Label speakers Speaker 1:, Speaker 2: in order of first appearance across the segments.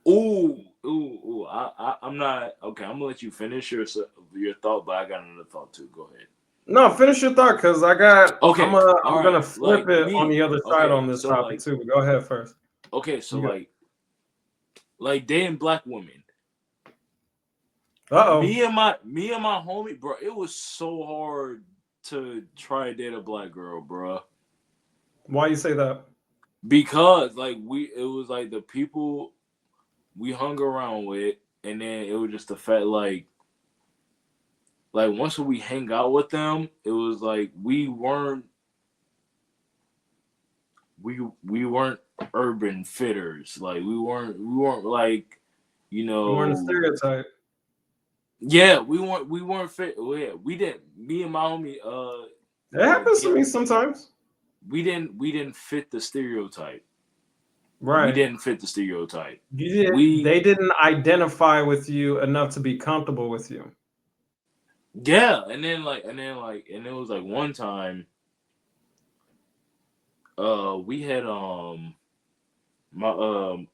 Speaker 1: Ooh. I'm not okay. I'm gonna let you finish your thought, but I got another thought too. Go ahead.
Speaker 2: No, finish your thought because
Speaker 1: Okay, all
Speaker 2: I'm
Speaker 1: right.
Speaker 2: gonna flip
Speaker 1: Like
Speaker 2: it on
Speaker 1: me.
Speaker 2: the other side
Speaker 1: Okay,
Speaker 2: on this
Speaker 1: so
Speaker 2: topic too. But go ahead first.
Speaker 1: so
Speaker 2: You go.
Speaker 1: like dating black women.
Speaker 2: Uh-oh.
Speaker 1: Me and my homie, bro. It was so hard to try to date a black girl, bro.
Speaker 2: Why you say that?
Speaker 1: Because like it was like the people we hung around with, and then it was just the fact like once we hang out with them, it was like we weren't urban fitters. Like we weren't like you
Speaker 2: You weren't a
Speaker 1: know
Speaker 2: stereotype.
Speaker 1: yeah we weren't fit. Yeah, we didn't. Me and my homie
Speaker 2: It happens to
Speaker 1: Deviant,
Speaker 2: me sometimes.
Speaker 1: we didn't fit the stereotype. We
Speaker 2: Right.
Speaker 1: didn't fit the stereotype.
Speaker 2: They
Speaker 1: We
Speaker 2: didn't identify with you enough to be comfortable with you.
Speaker 1: yeah, and it was like one time we had my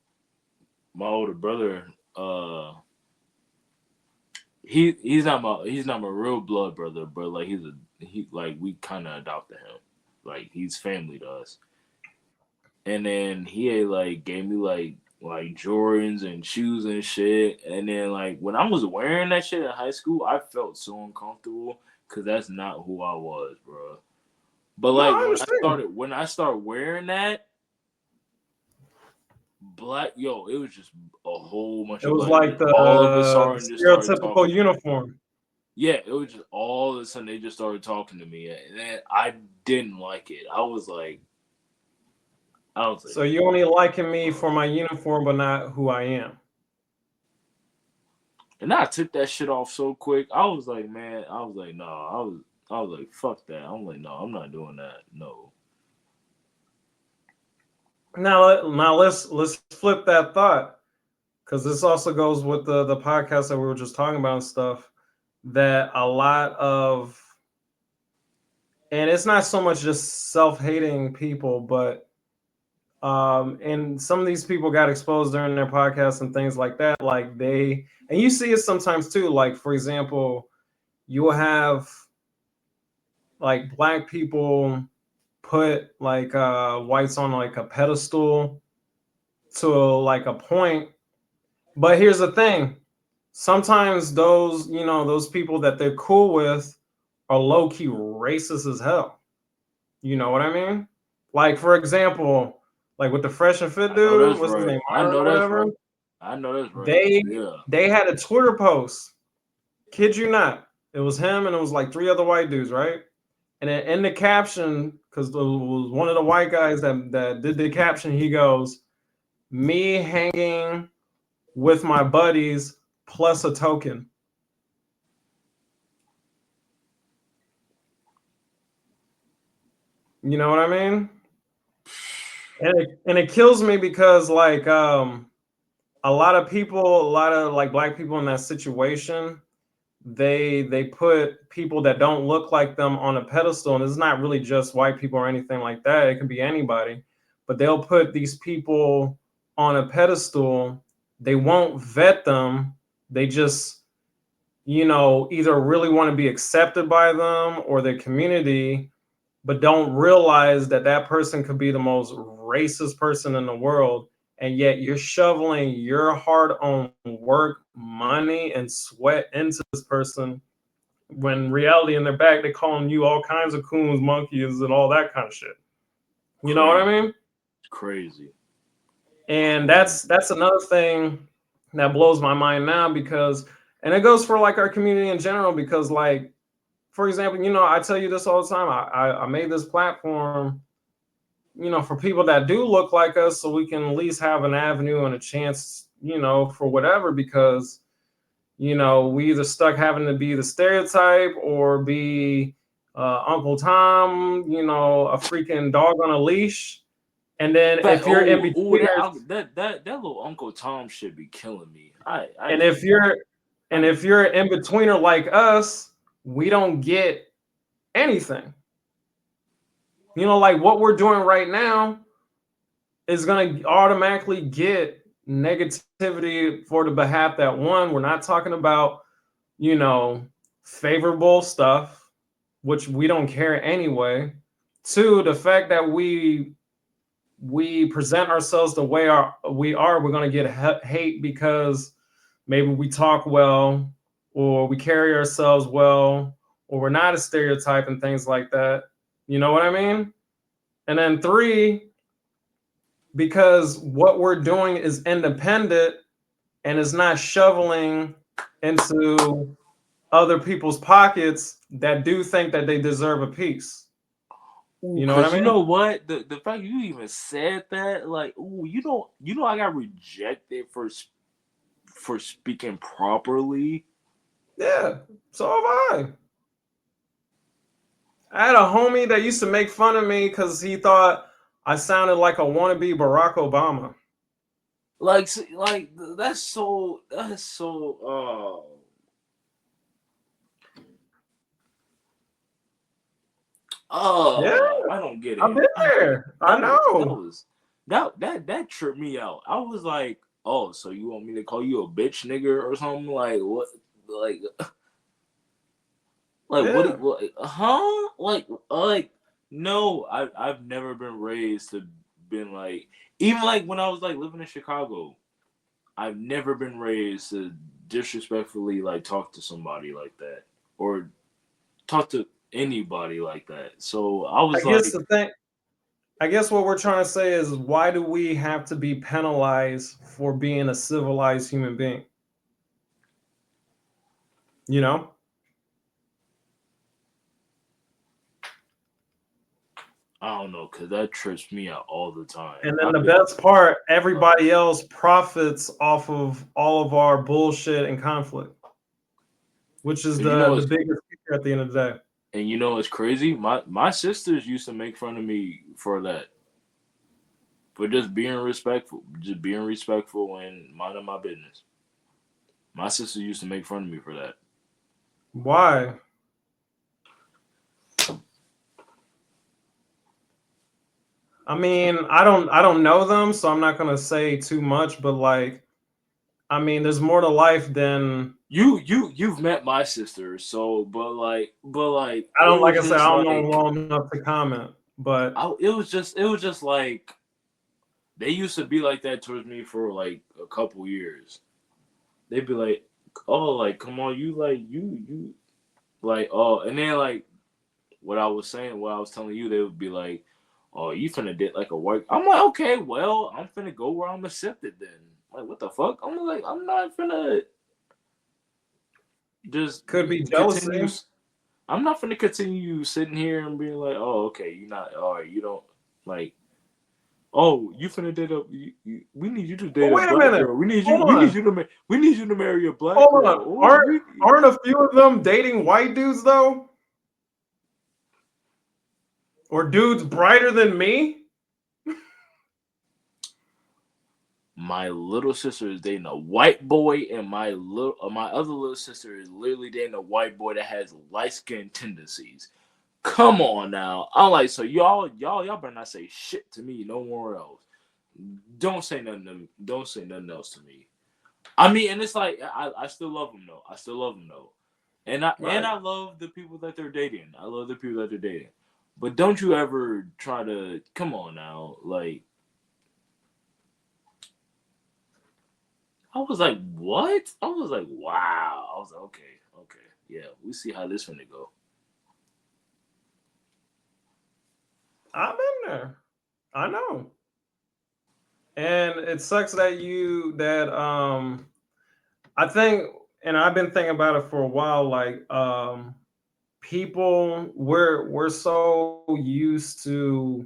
Speaker 1: my older brother he's not my real blood brother, but like he like we kind of adopted him, like he's family to us. And then he had like gave me like Jordans and shoes and shit. And then like when I was wearing that shit in high school, I felt so uncomfortable because that's not who I was, bro. But
Speaker 2: No,
Speaker 1: like
Speaker 2: I understand.
Speaker 1: when I started wearing that black, yo, it was just a whole bunch
Speaker 2: It
Speaker 1: of
Speaker 2: was
Speaker 1: black
Speaker 2: like
Speaker 1: dudes. All of a
Speaker 2: the
Speaker 1: sudden, just started
Speaker 2: stereotypical
Speaker 1: talking to me.
Speaker 2: uniform.
Speaker 1: Yeah, it was just all of a sudden they just started talking to me, and then I didn't like it. I was like,
Speaker 2: So you only liking me for my uniform, but not who I am.
Speaker 1: and I took that shit off so quick. I was like, man, I was like, no, I was like, fuck that. I'm like, no, I'm not doing that. No.
Speaker 2: Now let's flip that thought because this also goes with the podcast that we were just talking about and stuff. That a lot of and it's not so much just self-hating people, but and some of these people got exposed during their podcasts and things like that. Like and you see it sometimes too. Like for example, you will have like black people put like whites on like a pedestal to like a point. But here's the thing. Sometimes those, those people that they're cool with are low key racist as hell. You know what I mean? Like for example, like with the fresh and fit
Speaker 1: I know
Speaker 2: dude,
Speaker 1: that's
Speaker 2: what's his
Speaker 1: right.
Speaker 2: name,
Speaker 1: I
Speaker 2: Myron
Speaker 1: know
Speaker 2: or
Speaker 1: that's
Speaker 2: whatever.
Speaker 1: right. I know that's right.
Speaker 2: They
Speaker 1: Yeah.
Speaker 2: they had a Twitter post. Kid you not. It was him and it was like three other white dudes, right? And then in the caption, because it was one of the white guys that did the caption, he goes, "Me hanging with my buddies plus a token." You know what I mean? And it kills me because like a lot of people, a lot of like black people in that situation, they put people that don't look like them on a pedestal, and it's not really just white people or anything like that. It can be anybody, but they'll put these people on a pedestal. They won't vet them. They just, either really want to be accepted by them or their community, but don't realize that that person could be the most racist person in the world. And yet you're shoveling your hard on work, money, and sweat into this person when reality in their back, they're calling you all kinds of coons, monkeys, and all that kind of shit. You know what I
Speaker 1: Crazy.
Speaker 2: mean?
Speaker 1: Crazy.
Speaker 2: And
Speaker 1: Crazy.
Speaker 2: that's another thing that blows my mind now because, and it goes for like our community in general because, like, for example, I tell you this all the time. I made this platform, for people that do look like us, so we can at least have an avenue and a chance, for whatever, because we either stuck having to be the stereotype or be Uncle Tom, a freaking dog on a leash. And then
Speaker 1: Fact,
Speaker 2: if you're in
Speaker 1: that
Speaker 2: betweeners,
Speaker 1: that little Uncle Tom shit be killing me. I
Speaker 2: and
Speaker 1: can't.
Speaker 2: if you're
Speaker 1: I
Speaker 2: and if
Speaker 1: can't.
Speaker 2: you're in betweener like us, we don't get anything. Like what we're doing right now is gonna automatically get negativity for the behalf that, one, we're not talking about, you know, favorable stuff, which we don't care anyway. Two, the fact that we present ourselves the way we're going to get hate because maybe we talk well, or we carry ourselves well, or we're not a stereotype and things like that. You know what I mean? And then three, because what we're doing is independent and is not shoveling into other people's pockets that do think that they deserve a piece.
Speaker 1: Ooh,
Speaker 2: You know what
Speaker 1: cause
Speaker 2: I
Speaker 1: you
Speaker 2: mean?
Speaker 1: know what, the fact you even said that, like, ooh, I got rejected for speaking properly.
Speaker 2: Yeah. So have I. I had a homie that used to make fun of me because he thought I sounded like a wannabe Barack Obama.
Speaker 1: Like, like that's so.
Speaker 2: Yeah,
Speaker 1: I don't get
Speaker 2: I've
Speaker 1: it.
Speaker 2: been
Speaker 1: I don't.
Speaker 2: there. I know.
Speaker 1: That tripped me out. I was like, oh, so you want me to call you a bitch nigger or something? Like what? Like
Speaker 2: Yeah.
Speaker 1: what? Huh? Like no. I've never been raised to been like, even like when I was like living in Chicago. I've never been raised to disrespectfully like talk to somebody like that, or talk to anybody like that. So I
Speaker 2: I
Speaker 1: was
Speaker 2: guess
Speaker 1: like,
Speaker 2: the thing I guess what we're trying to say is, why do we have to be penalized for being a civilized human being? You know?
Speaker 1: I don't know, cause that trips me out all the time.
Speaker 2: And then
Speaker 1: I've
Speaker 2: the
Speaker 1: been,
Speaker 2: best part, everybody else profits off of all of our bullshit and conflict, which is
Speaker 1: cause you know
Speaker 2: the
Speaker 1: it's,
Speaker 2: biggest feature at the end of the day.
Speaker 1: and you know it's crazy. My sisters used to make fun of me for that, for just being respectful and minding my business. My sister used to make fun of me for that.
Speaker 2: Why? I mean, I don't know them, so I'm not gonna say too much, but like, I mean, there's more to life than
Speaker 1: You've met my sister, so but like
Speaker 2: I
Speaker 1: it
Speaker 2: don't, like
Speaker 1: was
Speaker 2: I said,
Speaker 1: just
Speaker 2: I don't know them
Speaker 1: like
Speaker 2: well enough to comment. But
Speaker 1: it was just like they used to be like that towards me for like a couple years. They'd be like, "Oh, like come on, you like oh," and then like what I was saying, what I was telling you, they would be like, "Oh, you finna did like a work." I'm like, "Okay, well, I'm finna go where I'm accepted then." Like, what the fuck? I'm like, I'm not finna just
Speaker 2: could be
Speaker 1: continue.
Speaker 2: jealousy.
Speaker 1: I'm not finna continue sitting here and being like, "Oh, okay, you're not. All right, you don't like." Oh, you finna date a? We need you to
Speaker 2: But
Speaker 1: date a
Speaker 2: wait a
Speaker 1: black
Speaker 2: minute.
Speaker 1: girl. We need you.
Speaker 2: Hold on.
Speaker 1: We need you to marry a black
Speaker 2: Hold
Speaker 1: girl.
Speaker 2: on.
Speaker 1: Oh,
Speaker 2: Aren't
Speaker 1: we.
Speaker 2: aren't a few of them dating white dudes though? Or dudes brighter than me?
Speaker 1: My little sister is dating a white boy, and my other little sister is literally dating a white boy that has light skin tendencies. Come on now. I'm like, so y'all better not say shit to me no more else. Don't say nothing else to me. I mean, and it's like I still love them though. I still love them though, and
Speaker 2: Right.
Speaker 1: I love the people that they're dating. I love the people that they're dating. But don't you ever try to come on now. Like I was like, what? I was like, wow. I was like, okay, okay, yeah. We see how this finna go.
Speaker 2: I've been there. I know. And it sucks that I think, and I've been thinking about it for a while, like, people, we're so used to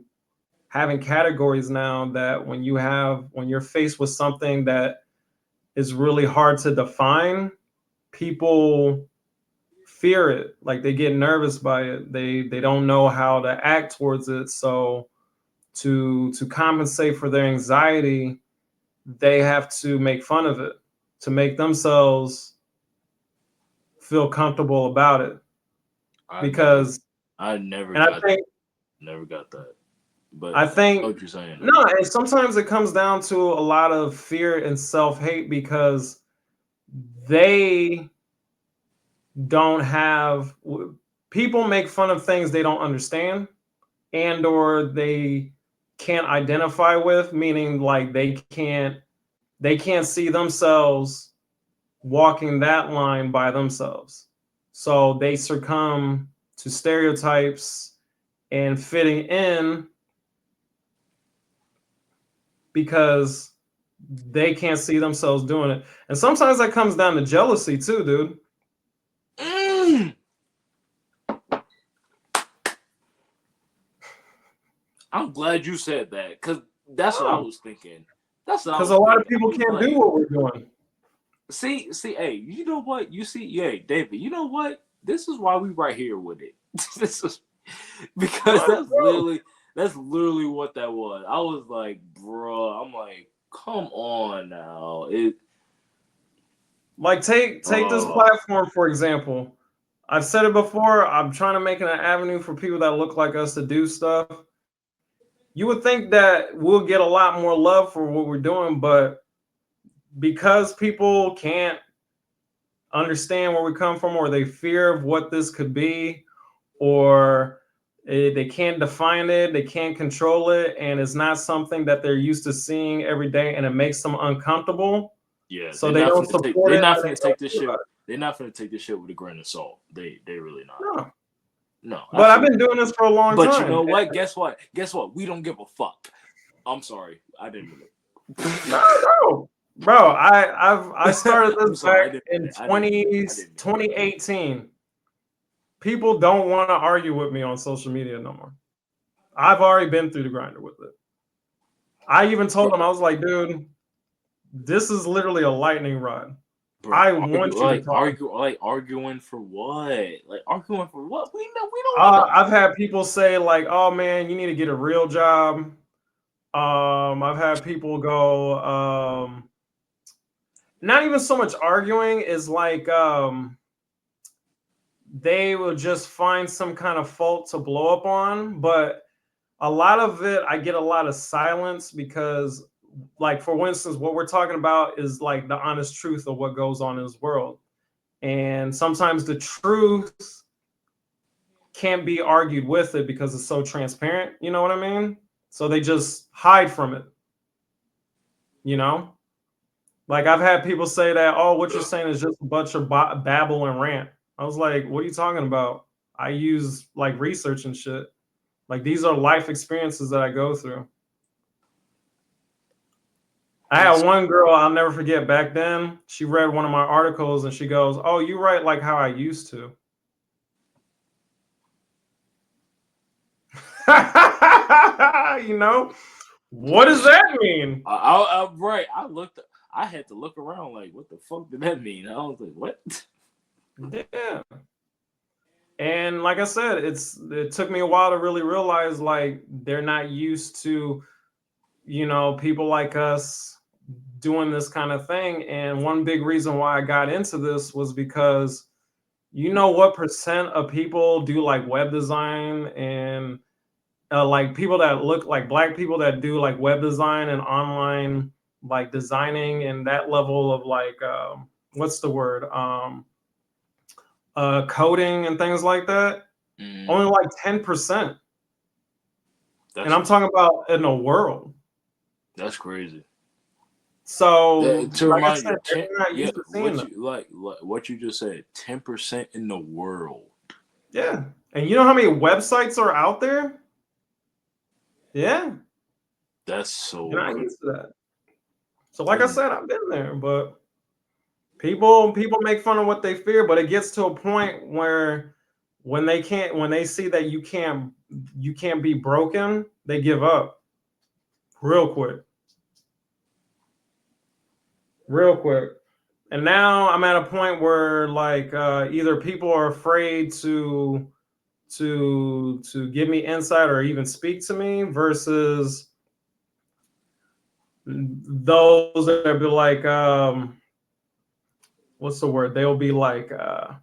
Speaker 2: having categories now that when you're faced with something that is really hard to define, people fear it. Like, they get nervous by it. They don't know how to act towards it. So to compensate for their anxiety, they have to make fun of it to make themselves feel comfortable about it.
Speaker 1: I never,
Speaker 2: Because,
Speaker 1: I never
Speaker 2: and I
Speaker 1: got,
Speaker 2: think
Speaker 1: never got that. But
Speaker 2: I
Speaker 1: I know
Speaker 2: think
Speaker 1: what you're saying though.
Speaker 2: no, and sometimes it comes down to a lot of fear and self-hate because they don't have people make fun of things they don't understand and or they can't identify with, meaning like they can't see themselves walking that line by themselves. So they succumb to stereotypes and fitting in because they can't see themselves doing it. And sometimes that comes down to jealousy too, dude.
Speaker 1: Mm, I'm glad you said that because that's what I
Speaker 2: Oh,
Speaker 1: was thinking. That's what I
Speaker 2: because
Speaker 1: was
Speaker 2: a lot of
Speaker 1: thinking. I
Speaker 2: people
Speaker 1: was
Speaker 2: can't do
Speaker 1: like,
Speaker 2: what we're doing.
Speaker 1: see, hey, you know what? You see, yeah, David, you know what? This is why we right here with it. This is because
Speaker 2: No, it's true.
Speaker 1: that's literally what that was. I was like, bro, I'm like, come on now. It
Speaker 2: Like take this
Speaker 1: uh
Speaker 2: platform for example. I've said it before. I'm trying to make it an avenue for people that look like us to do stuff. You would think that we'll get a lot more love for what we're doing, but because people can't understand where we come from, or they fear of what this could be, or they can't define it, they can't control it, and it's not something that they're used to seeing every day, and it makes them uncomfortable.
Speaker 1: yeah,
Speaker 2: So they don't support
Speaker 1: they're
Speaker 2: it
Speaker 1: not
Speaker 2: or they
Speaker 1: finna
Speaker 2: don't
Speaker 1: take this
Speaker 2: do
Speaker 1: shit.
Speaker 2: it.
Speaker 1: They're not finna take this shit with a grain of salt. They really not.
Speaker 2: No,
Speaker 1: No,
Speaker 2: but I've been
Speaker 1: absolutely.
Speaker 2: doing this for a long
Speaker 1: But you
Speaker 2: time.
Speaker 1: know what? Guess what? Guess what? We don't give a fuck. I'm sorry. I didn't mean
Speaker 2: No,
Speaker 1: it.
Speaker 2: no, bro. I started
Speaker 1: I'm
Speaker 2: this
Speaker 1: sorry.
Speaker 2: back in
Speaker 1: I didn't mean it. I didn't mean it.
Speaker 2: 2018. People don't want to argue with me on social media no more. I've already been through the grinder with it. I even told
Speaker 1: Bro,
Speaker 2: them, I was like, dude, this is literally a lightning rod.
Speaker 1: bro,
Speaker 2: I want you to talk.
Speaker 1: arguing for what? Like arguing for what? We don't need to.
Speaker 2: I've had people say like, "Oh man, you need to get a real job." I've had people go, not even so much arguing is like they will just find some kind of fault to blow up on, but a lot of it I get a lot of silence because like for instance what we're talking about is like the honest truth of what goes on in this world. And sometimes the truth can't be argued with it because it's so transparent, you know what I mean? So they just hide from it, you know? Like I've had people say that, oh, what you're saying is just a bunch of babble and rant. I was like, what are you talking about? I use like research and shit. Like these are life experiences that I go through. I
Speaker 1: That's
Speaker 2: had one girl I'll never forget back then. She read one of my articles and she goes, "Oh, you write like how I used to." You know, what does that mean?
Speaker 1: right. I looked. I had to look around. Like, what the fuck did that mean? I was like, what?
Speaker 2: Yeah. And like I said, it took me a while to really realize like they're not used to, people like us doing this kind of thing. And one big reason why I got into this was because you know what percent of people do like web design and like people that look like black people that do like web design and online like designing and that level of like what's the word coding and things like that,
Speaker 1: Mm,
Speaker 2: only like 10%. And
Speaker 1: that's
Speaker 2: I'm talking about in the world.
Speaker 1: that's crazy.
Speaker 2: So
Speaker 1: To
Speaker 2: like I
Speaker 1: remind
Speaker 2: said,
Speaker 1: you,
Speaker 2: they're not
Speaker 1: yeah,
Speaker 2: used to seeing them.
Speaker 1: like what you just said, 10% in the world.
Speaker 2: Yeah. And you know how many websites are out there? Yeah.
Speaker 1: That's
Speaker 2: You're
Speaker 1: so
Speaker 2: not
Speaker 1: crazy.
Speaker 2: used to that. So like I said, I've been there, but people make fun of what they fear, but it gets to a point where when they see that you can't be broken, they give up real quick. Real quick. And now I'm at a point where like either people are afraid to give me insight or even speak to me versus those that be like what's the word? They'll be like, "Oh,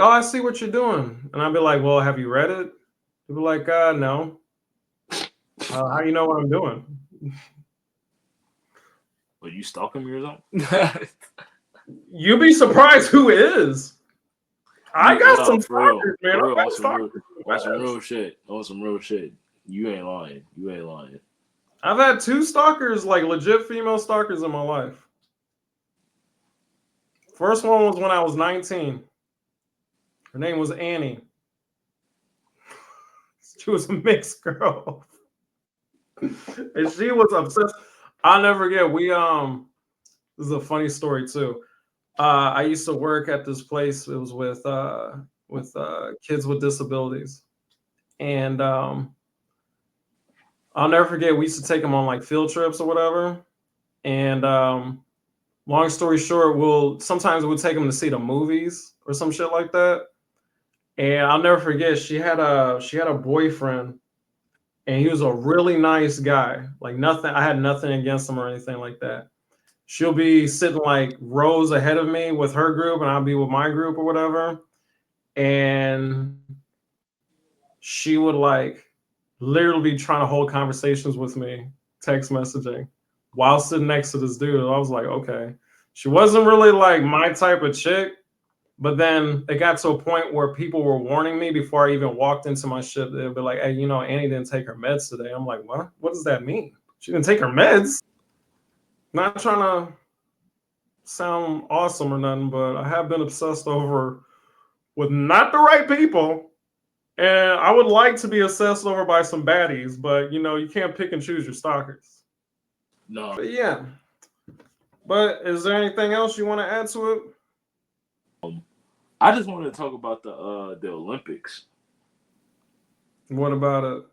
Speaker 2: I see what you're doing," and I'll be like, "Well, have you read it?" People like, no. How you know what I'm doing?
Speaker 1: Are you stalking me or something?
Speaker 2: You'd be surprised who is. I got some
Speaker 1: For real,
Speaker 2: stalkers, man.
Speaker 1: for
Speaker 2: I
Speaker 1: real,
Speaker 2: got stalkers.
Speaker 1: on some real shit, on some real shit. You ain't lying. You ain't lying.
Speaker 2: I've had 2 stalkers, like legit female stalkers in my life. First one was when I was 19. Her name was Annie. She was a mixed girl. And she was obsessed. I'll never forget. This is a funny story too. I used to work at this place. It was with kids with disabilities, and I'll never forget. We used to take them on like field trips or whatever. And long story short, we'll take them to see the movies or some shit like that. And I'll never forget. She had a boyfriend, and he was a really nice guy. Like nothing. I had nothing against him or anything like that. She'll be sitting like rows ahead of me with her group, and I'll be with my group or whatever. And she would like literally be trying to hold conversations with me, text messaging, while sitting next to this dude. I was like, okay. She wasn't really like my type of chick, but then it got to a point where people were warning me before I even walked into my ship. They'd be like, hey, Annie didn't take her meds today. I'm like, what? What does that mean? She didn't take her meds? Not trying to sound awesome or nothing, but I have been obsessed over with not the right people. And I would like to be obsessed over by some baddies, but you can't pick and choose your stalkers.
Speaker 1: No.
Speaker 2: But yeah. But is there anything else you want to add to it?
Speaker 1: I just wanted to talk about the Olympics.
Speaker 2: What about it?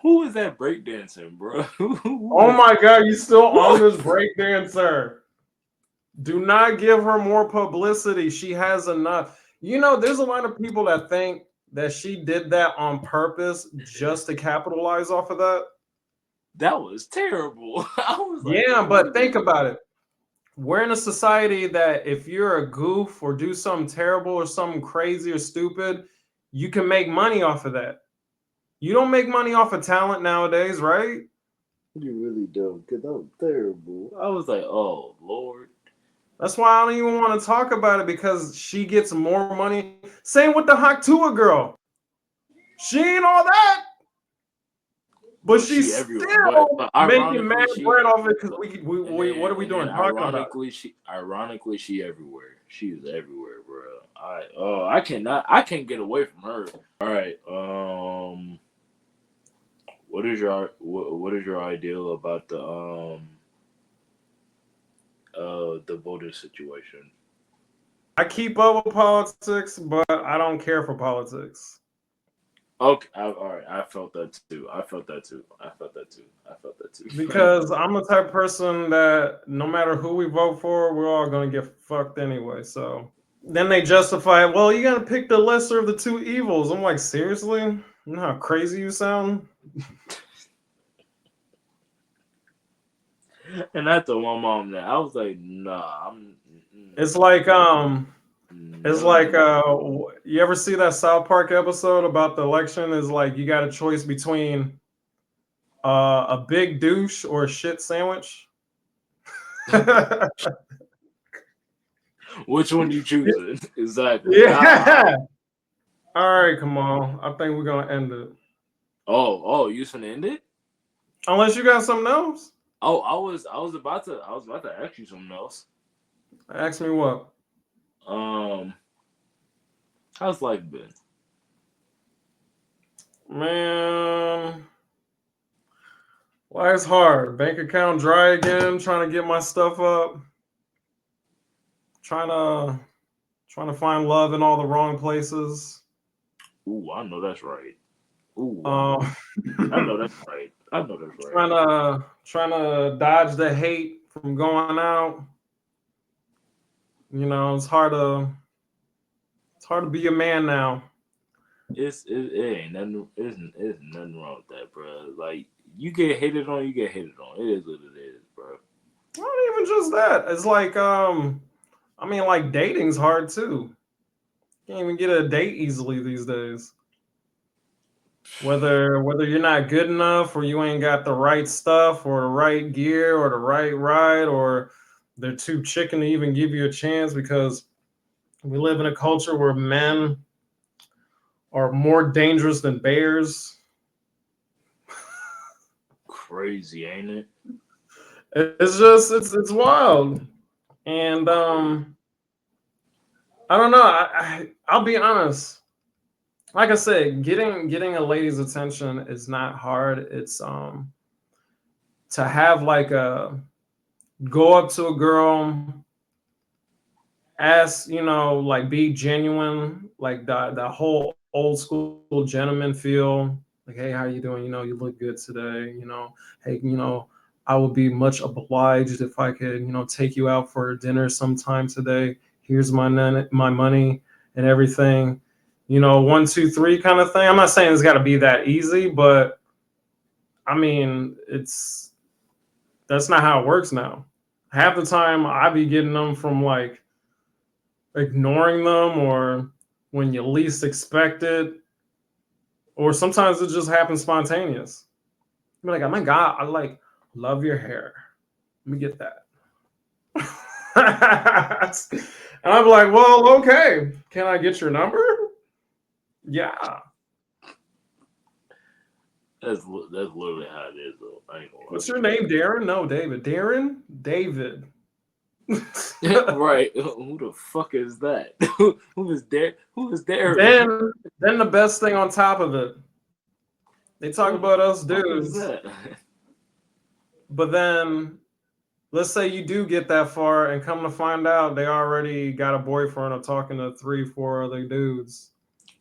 Speaker 1: Who is that breakdancing, bro?
Speaker 2: Oh my God, you still on this breakdancer? Do not give her more publicity. She has enough. There's a lot of people that think that she did that on purpose just to capitalize off of that.
Speaker 1: That was terrible. I was like,
Speaker 2: yeah, but think about it. We're in a society that if you're a goof or do something terrible or something crazy or stupid, you can make money off of that. You don't make money off of talent nowadays, right?
Speaker 1: You really don't, because that was terrible. I was like, oh, Lord.
Speaker 2: That's why I don't even want to talk about it, because she gets more money. Same with the Haktua girl. She ain't all that. But she's still making mad bread off it, because we what are we doing talking about?
Speaker 1: Ironically, she everywhere. She is everywhere, bro. I can't get away from her. All right. What is your ideal about the voter situation?
Speaker 2: I keep up with politics, but I don't care for politics.
Speaker 1: Okay, all right. I felt that too.
Speaker 2: Because I'm the type of person that no matter who we vote for, we're all gonna get fucked anyway. So then they justify it. Well, you gotta pick the lesser of the two evils. I'm like, seriously? You know how crazy you sound?
Speaker 1: And I told my mom that. I was like, nah,
Speaker 2: It's like you ever see that South Park episode about the election? Is like you got a choice between a big douche or a shit sandwich.
Speaker 1: Which one you choosing? Exactly.
Speaker 2: Yeah. All right, come on. I think we're gonna end it.
Speaker 1: Oh, you finna end it?
Speaker 2: Unless you got something else.
Speaker 1: Oh, I was about to ask you something else.
Speaker 2: Ask me what?
Speaker 1: How's life been?
Speaker 2: Man, life's hard. Bank account dry again. Trying to get my stuff up. Trying to find love in all the wrong places.
Speaker 1: Ooh, I know that's right. Ooh,
Speaker 2: I
Speaker 1: know that's right.
Speaker 2: Trying to dodge the hate from going out. It's hard to be a man now.
Speaker 1: It ain't nothing. It's nothing wrong with that, bro. Like you get hated on, you get hated on. It is what it is, bro.
Speaker 2: Not even just that. It's like like dating's hard too. Can't even get a date easily these days. Whether you're not good enough or you ain't got the right stuff or the right gear or the right ride or they're too chicken to even give you a chance because we live in a culture where men are more dangerous than bears.
Speaker 1: Crazy, ain't it?
Speaker 2: It's just it's wild. And I don't know. I'll be honest. Like I said, getting a lady's attention is not hard. It's to have like a go up to a girl, ask, like be genuine, like the whole old school gentleman feel. Like, hey, how you doing? You look good today. Hey, I would be much obliged if I could, take you out for dinner sometime today. Here's my money and everything. 1, 2, 3 kind of thing. I'm not saying it's got to be that easy, but I mean, that's not how it works now. Half the time, I be getting them from like ignoring them or when you least expect it, or sometimes it just happens spontaneous. I'm like, oh my god, I like love your hair. Let me get that. And I'm like, well, okay. Can I get your number? Yeah.
Speaker 1: That's literally how it is, though. I ain't gonna lie.
Speaker 2: What's your name, Darren? No, David. Darren? David.
Speaker 1: Right? Who the fuck is that? Who is there? Who is there?
Speaker 2: Then the best thing on top of it, they talk
Speaker 1: Who
Speaker 2: about us
Speaker 1: the fuck is
Speaker 2: dudes,
Speaker 1: that?
Speaker 2: but then let's say you do get that far and come to find out they already got a boyfriend or talking to 3, 4 other dudes.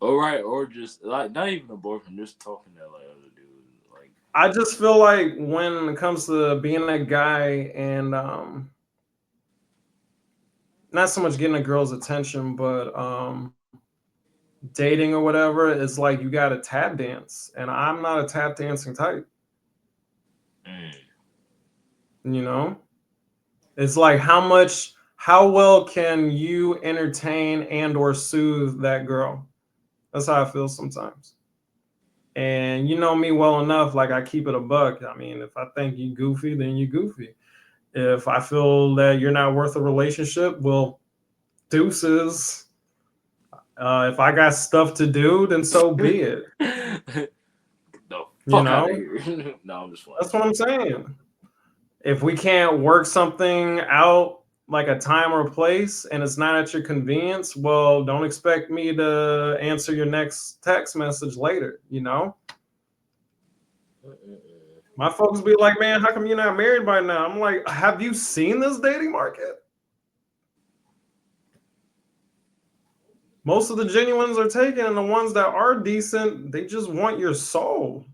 Speaker 1: All right, or just like not even a boyfriend, just talking to like other dudes. Like,
Speaker 2: I just feel like when it comes to being a guy and not so much getting a girl's attention, but dating or whatever, it's like you got to tap dance, and I'm not a tap dancing type.
Speaker 1: mm,
Speaker 2: You know, it's like how well can you entertain and or soothe that girl? That's how I feel sometimes. And you know me well enough, like I keep it a buck. I mean, if I think you goofy, then you goofy. If I feel that you're not worth a relationship, well, deuces. If I got stuff to do, then so be it.
Speaker 1: no,
Speaker 2: You
Speaker 1: fuck out of
Speaker 2: know,
Speaker 1: here. No, I'm just playing.
Speaker 2: that's what I'm saying. If we can't work something out like a time or place and it's not at your convenience, well, don't expect me to answer your next text message later. My folks be like, man, how come you're not married by now? I'm like, have you seen this dating market? Most of the genuines are taken, and the ones that are decent, they just want your soul.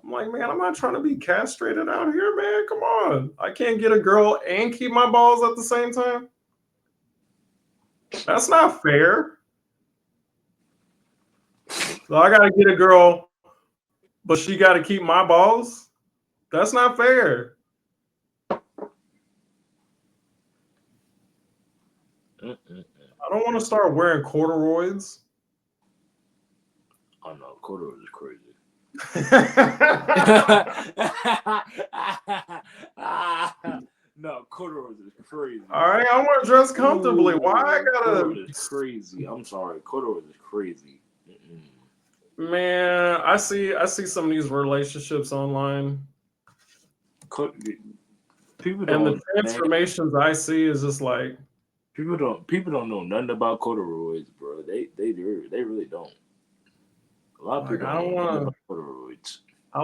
Speaker 2: I'm like, man, I'm not trying to be castrated out here, man. Come on. I can't get a girl and keep my balls at the same time. That's not fair. So I got to get a girl, but she got to keep my balls. That's not fair. I don't want to start wearing corduroys.
Speaker 1: Oh no, corduroy is crazy. No, corduroys is crazy.
Speaker 2: All right, I want to dress comfortably. Why I gotta?
Speaker 1: Corduroy is crazy. I'm sorry, corduroy is crazy.
Speaker 2: Man, I see some of these relationships online,
Speaker 1: People
Speaker 2: and the
Speaker 1: don't, man.
Speaker 2: transformations I see is just like,
Speaker 1: People don't know nothing about corduroys, bro. They really don't. A lot of
Speaker 2: like
Speaker 1: people
Speaker 2: I
Speaker 1: don't
Speaker 2: don't
Speaker 1: know nothing
Speaker 2: want
Speaker 1: about
Speaker 2: to.
Speaker 1: corduroys.
Speaker 2: I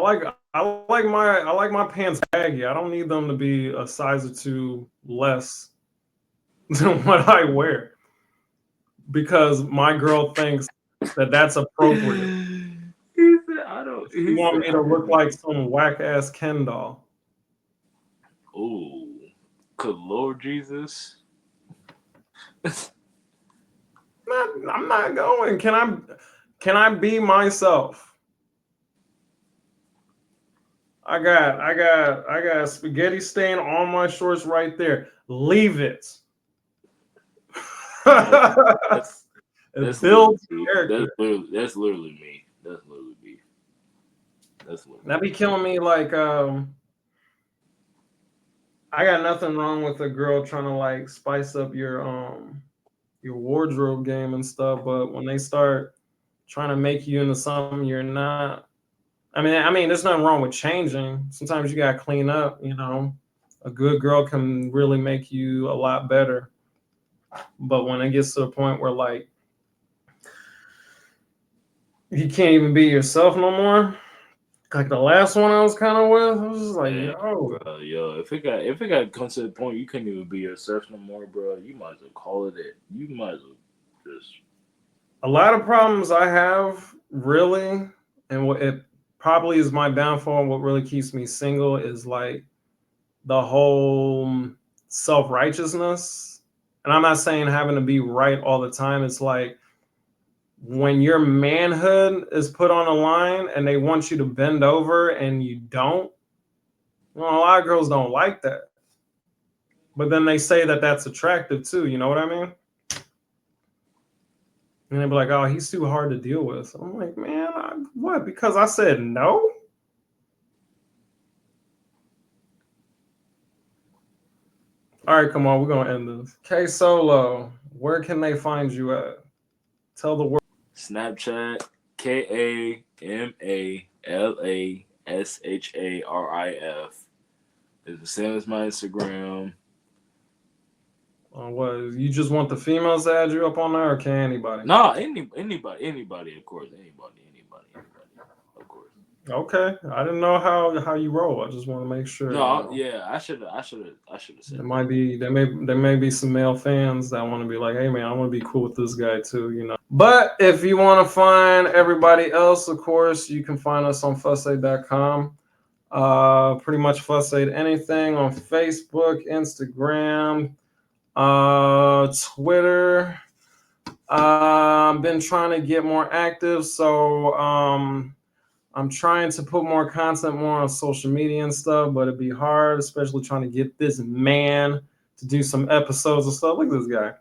Speaker 2: like my pants baggy. I don't need them to be a size or two less than what I wear because my girl thinks that that's appropriate.
Speaker 1: He said, "I don't."
Speaker 2: She
Speaker 1: He
Speaker 2: want
Speaker 1: said,
Speaker 2: me
Speaker 1: "I
Speaker 2: to look
Speaker 1: didn't."
Speaker 2: like some whack ass Ken doll.
Speaker 1: Oh, good Lord Jesus!
Speaker 2: I'm not going. Can I be myself? I got a spaghetti stain on my shorts right there. Leave it.
Speaker 1: That's, that's
Speaker 2: It
Speaker 1: That's literally
Speaker 2: builds
Speaker 1: me.
Speaker 2: character.
Speaker 1: That's literally me. That's literally me. That's literally
Speaker 2: That be
Speaker 1: me.
Speaker 2: killing me. Like, I got nothing wrong with a girl trying to like spice up your wardrobe game and stuff, but when they start trying to make you into something you're not, I mean, there's nothing wrong with changing. Sometimes you gotta clean up. You know, a good girl can really make you a lot better. But when it gets to the point where like you can't even be yourself no more, like the last one I was kind of with, I was just like,
Speaker 1: Man,
Speaker 2: yo,
Speaker 1: bro, yo, if it got come to the point you couldn't even be yourself no more, bro, you might as well call it it. You might as well just
Speaker 2: a lot of problems I have really, and what it probably is my downfall. What really keeps me single is like the whole self righteousness. And I'm not saying having to be right all the time. It's like when your manhood is put on a line and they want you to bend over and you don't. Well, a lot of girls don't like that. But then they say that that's attractive too. You know what I mean? And they be like, "Oh, he's too hard to deal with." I'm like, "Man, what? Because I said no?" All right, come on, we're gonna end this. KSOLO, where can they find you at? Tell the world.
Speaker 1: Snapchat KAMALASHARIF is the same as my Instagram.
Speaker 2: What you just want the females to add you up on there, or can anybody?
Speaker 1: No, anybody, of course, anybody, of course.
Speaker 2: Okay, I didn't know how you roll. I just want to make sure.
Speaker 1: No,
Speaker 2: You know,
Speaker 1: yeah, I should have said
Speaker 2: there
Speaker 1: that.
Speaker 2: might be there may be some male fans that want to be like, hey man, I want to be cool with this guy too. You know. But if you want to find everybody else, of course, you can find us on FussAid.com. Pretty much FussAid anything on Facebook, Instagram, Twitter. I've been trying to get more active, so I'm trying to put more content more on social media and stuff, but it'd be hard, especially trying to get this man to do some episodes and stuff. Look at this guy.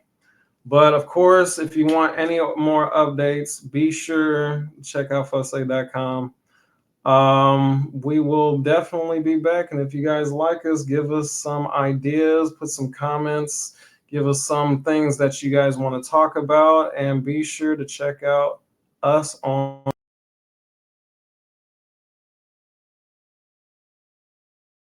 Speaker 2: But of course, if you want any more updates, be sure to check out FussAid.com. We will definitely be back. And if you guys like us, give us some ideas, put some comments, give us some things that you guys want to talk about, and be sure to check out us on